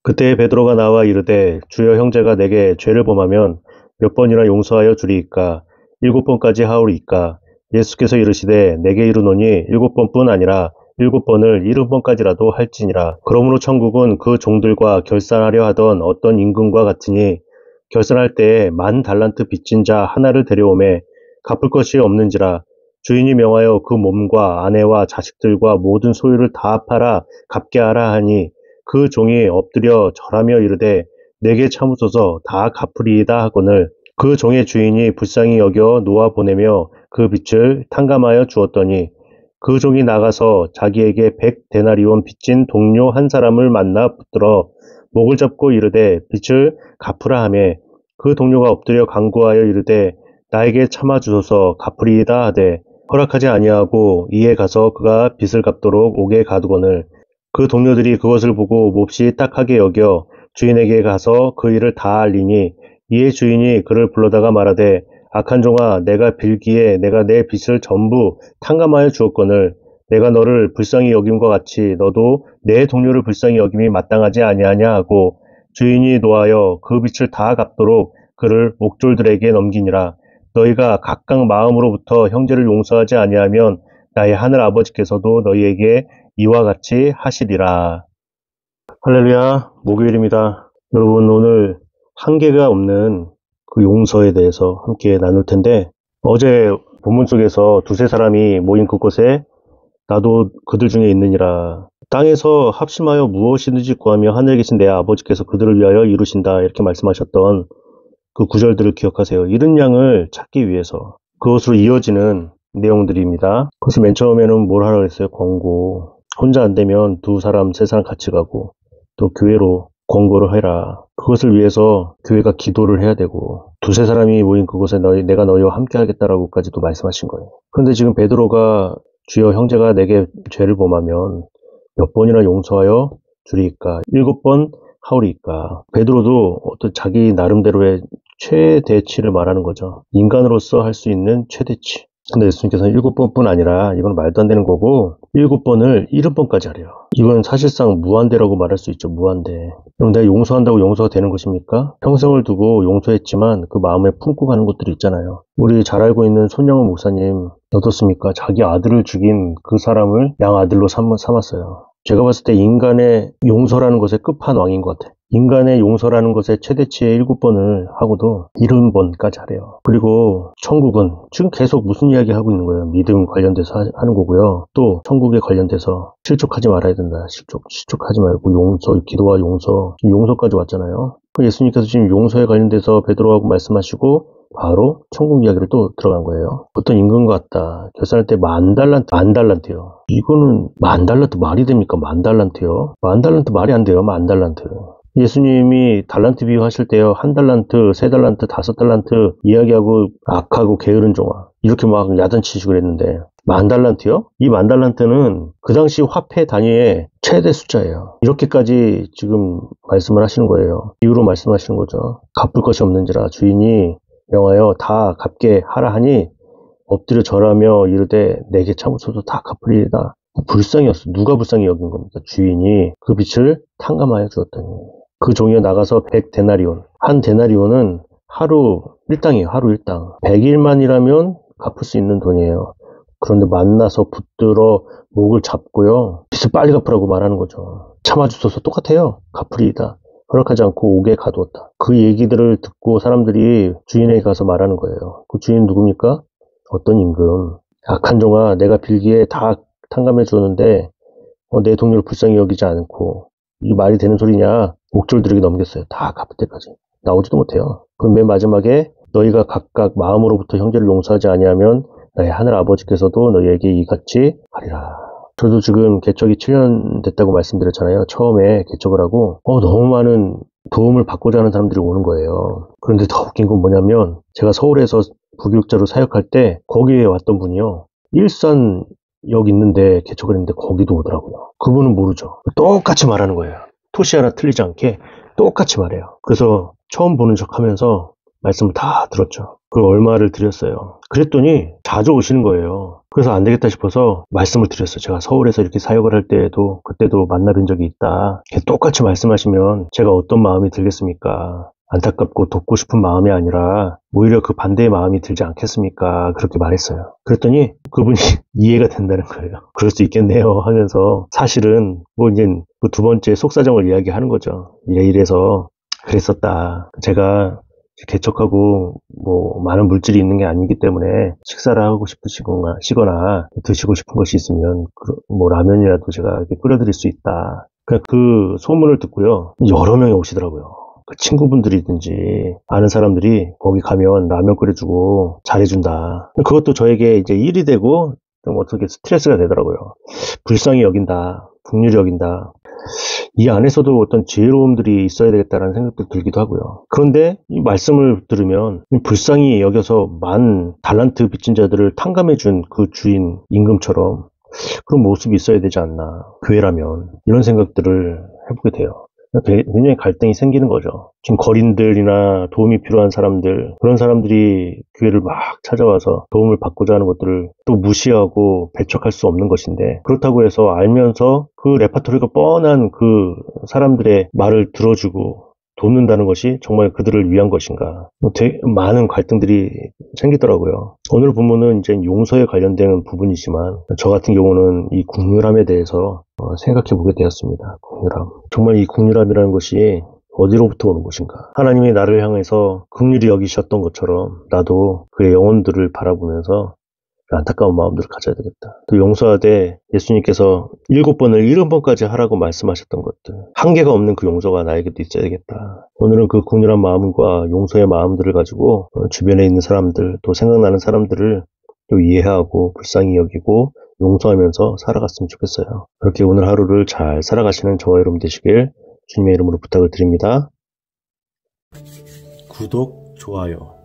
그때 베드로가 나와 이르되 주여 형제가 내게 죄를 범하면 몇 번이나 용서하여 주리이까? 7번까지 하오리이까? 예수께서 이르시되 내게 이르노니 7번뿐 아니라 7번을 70번까지라도 할지니라. 그러므로 천국은 그 종들과 결산하려 하던 어떤 임금과 같으니 결산할 때에 10,000달란트 빚진 자 하나를 데려오매 갚을 것이 없는지라. 주인이 명하여 그 몸과 아내와 자식들과 모든 소유를 다 팔아 갚게 하라 하니 그 종이 엎드려 절하며 이르되 내게 참으소서 다 갚으리이다 하거늘 그 종의 주인이 불쌍히 여겨 놓아 보내며 그 빚을 탕감하여 주었더니 그 종이 나가서 자기에게 100데나리온 빚진 동료 한 사람을 만나 붙들어 목을 잡고 이르되 빚을 갚으라 하며 그 동료가 엎드려 간구하여 이르되 나에게 참아 주소서 갚으리이다 하되 허락하지 아니하고 이에 가서 그가 빚을 갚도록 옥에 가두거늘 그 동료들이 그것을 보고 몹시 딱하게 여겨 주인에게 가서 그 일을 다 알리니 이에 주인이 그를 불러다가 말하되 악한 종아 내가 빌기에 내가 내 빚을 전부 탕감하여 주었거늘 내가 너를 불쌍히 여김과 같이 너도 내 동료를 불쌍히 여김이 마땅하지 아니하냐 하고 주인이 노하여 그 빚을 다 갚도록 그를 목졸들에게 넘기니라. 너희가 각각 마음으로부터 형제를 용서하지 아니하면 나의 하늘 아버지께서도 너희에게 이와 같이 하시리라. 할렐루야, 목요일입니다. 여러분, 오늘 한계가 없는 그 용서에 대해서 함께 나눌 텐데, 어제 본문 속에서 두세 사람이 모인 그곳에 나도 그들 중에 있느니라. 땅에서 합심하여 무엇이든지 구하며 하늘에 계신 내 아버지께서 그들을 위하여 이루신다. 이렇게 말씀하셨던 그 구절들을 기억하세요. 잃은 양을 찾기 위해서. 그것으로 이어지는 내용들입니다. 그것이 맨 처음에는 뭘 하라고 했어요? 권고. 혼자 안 되면 2사람, 3사람 같이 가고 또 교회로 권고를 해라. 그것을 위해서 교회가 기도를 해야 되고 두세 사람이 모인 그곳에 내가 너희와 함께 하겠다라고까지도 말씀하신 거예요. 그런데 지금 베드로가 주여 형제가 내게 죄를 범하면 몇 번이나 용서하여 주리이까? 7번 하오리이까? 베드로도 어떤 자기 나름대로의 최대치를 말하는 거죠. 인간으로서 할 수 있는 최대치. 근데 예수님께서는 7번뿐 아니라 이건 말도 안 되는 거고 7번을 70번까지 하래요. 이건 사실상 무한대라고 말할 수 있죠. 무한대. 그럼 내가 용서한다고 용서가 되는 것입니까? 평생을 두고 용서했지만 그 마음에 품고 가는 것들이 있잖아요. 우리 잘 알고 있는 손영은 목사님 어떻습니까? 자기 아들을 죽인 그 사람을 양아들로 삼았어요. 제가 봤을 때 인간의 용서라는 것의 끝판왕인 것 같아요. 인간의 용서라는 것의 최대치의 7번을 하고도 70번까지 하래요. 그리고 천국은 지금 계속 무슨 이야기 하고 있는 거예요? 믿음 관련돼서 하는 거고요. 또 천국에 관련돼서 실족하지 말아야 된다. 실족하지 말고 용서, 기도와 용서까지 왔잖아요. 예수님께서 지금 용서에 관련돼서 베드로하고 말씀하시고 바로 천국 이야기를 또 들어간 거예요. 어떤 임금과 같다. 결산할 때 10,000달란트요. 이거는 10,000달란트 말이 됩니까? 10,000달란트요. 10,000달란트 말이 안 돼요. 10,000달란트. 예수님이 달란트 비유하실 때요. 1달란트, 3달란트, 5달란트 이야기하고 악하고 게으른 종아 이렇게 막 야단치시고 그랬는데 10,000달란트요? 이 10,000달란트는 그 당시 화폐 단위의 최대 숫자예요. 이렇게까지 지금 말씀을 하시는 거예요. 이유로 말씀하시는 거죠. 갚을 것이 없는지라 주인이 명하여 다 갚게 하라 하니 엎드려 절하며 이르되 내게 참으소서 다 갚으리이다. 불쌍이었어. 누가 불쌍히 여긴 겁니까? 주인이 그 빚을 탕감하여 주었더니 그 종이 나가서 100데나리온. 한 데나리온은 하루 일당이에요. 하루 일당. 100일만이라면 갚을 수 있는 돈이에요. 그런데 만나서 붙들어 목을 잡고요. 빚을 빨리 갚으라고 말하는 거죠. 참아주소서 똑같아요. 갚으리이다. 허락하지 않고 옥에 가두었다. 그 얘기들을 듣고 사람들이 주인에게 가서 말하는 거예요. 그 주인 누굽니까? 어떤 임금. 악한 종아 내가 빌기에 다 탕감해 주었는데 내 동료를 불쌍히 여기지 않고 이 말이 되는 소리냐. 목졸들에게 넘겼어요. 다 갚을 때까지. 나오지도 못해요. 그럼 맨 마지막에 너희가 각각 마음으로부터 형제를 용서하지 아니하면 나의 하늘 아버지께서도 너희에게 이같이 하리라. 저도 지금 개척이 7년 됐다고 말씀드렸잖아요. 처음에 개척을 하고 너무 많은 도움을 받고자 하는 사람들이 오는 거예요. 그런데 더 웃긴 건 뭐냐면 제가 서울에서 부교육자로 사역할 때 거기에 왔던 분이요. 일산역 있는데 개척을 했는데 거기도 오더라고요. 그분은 모르죠. 똑같이 말하는 거예요. 토시 하나 틀리지 않게 똑같이 말해요. 그래서 처음 보는 척 하면서 말씀을 다 들었죠. 그 얼마를 드렸어요. 그랬더니 자주 오시는 거예요. 그래서 안 되겠다 싶어서 말씀을 드렸어요. 제가 서울에서 이렇게 사역을 할 때에도 그때도 만나뵌 적이 있다. 똑같이 말씀하시면 제가 어떤 마음이 들겠습니까? 안타깝고 돕고 싶은 마음이 아니라 오히려 그 반대의 마음이 들지 않겠습니까? 그렇게 말했어요. 그랬더니 그분이 이해가 된다는 거예요. 그럴 수 있겠네요 하면서 사실은 뭐 이제 그 두 번째 속사정을 이야기하는 거죠. 이래서 그랬었다. 제가 개척하고 뭐 많은 물질이 있는 게 아니기 때문에 식사를 하고 싶으시거나 드시고 싶은 것이 있으면 뭐 라면이라도 제가 이렇게 끓여드릴 수 있다. 그 소문을 듣고요. 여러 명이 오시더라고요. 그 친구분들이든지 아는 사람들이 거기 가면 라면 끓여주고 잘해준다. 그것도 저에게 이제 일이 되고 좀 어떻게 스트레스가 되더라고요. 불쌍히 여긴다. 긍휼히 여긴다. 이 안에서도 어떤 지혜로움들이 있어야 되겠다라는 생각도 들기도 하고요. 그런데 이 말씀을 들으면 불쌍히 여겨서 만 달란트 빚진 자들을 탕감해준 그 주인 임금처럼 그런 모습이 있어야 되지 않나. 교회라면 이런 생각들을 해보게 돼요. 굉장히 갈등이 생기는 거죠. 지금 거린들이나 도움이 필요한 사람들, 그런 사람들이 교회를 막 찾아와서 도움을 받고자 하는 것들을 또 무시하고 배척할 수 없는 것인데, 그렇다고 해서 알면서 그 레파토리가 뻔한 그 사람들의 말을 들어주고 돕는다는 것이 정말 그들을 위한 것인가. 되게 많은 갈등들이 생기더라고요. 오늘 본문은 이제 용서에 관련된 부분이지만 저 같은 경우는 이 긍휼함에 대해서 생각해 보게 되었습니다. 긍휼함. 정말 이 긍휼함이라는 것이 어디로부터 오는 것인가. 하나님이 나를 향해서 긍휼히 여기셨던 것처럼 나도 그의 영혼들을 바라보면서 안타까운 마음들을 가져야 되겠다. 또 용서하되 예수님께서 7번을 70번까지 하라고 말씀하셨던 것들, 한계가 없는 그 용서가 나에게도 있어야 되겠다. 오늘은 그 긍휼한 마음과 용서의 마음들을 가지고 주변에 있는 사람들, 또 생각나는 사람들을 또 이해하고 불쌍히 여기고 용서하면서 살아갔으면 좋겠어요. 그렇게 오늘 하루를 잘 살아가시는 저와 여러분 되시길 주님의 이름으로 부탁을 드립니다. 구독, 좋아요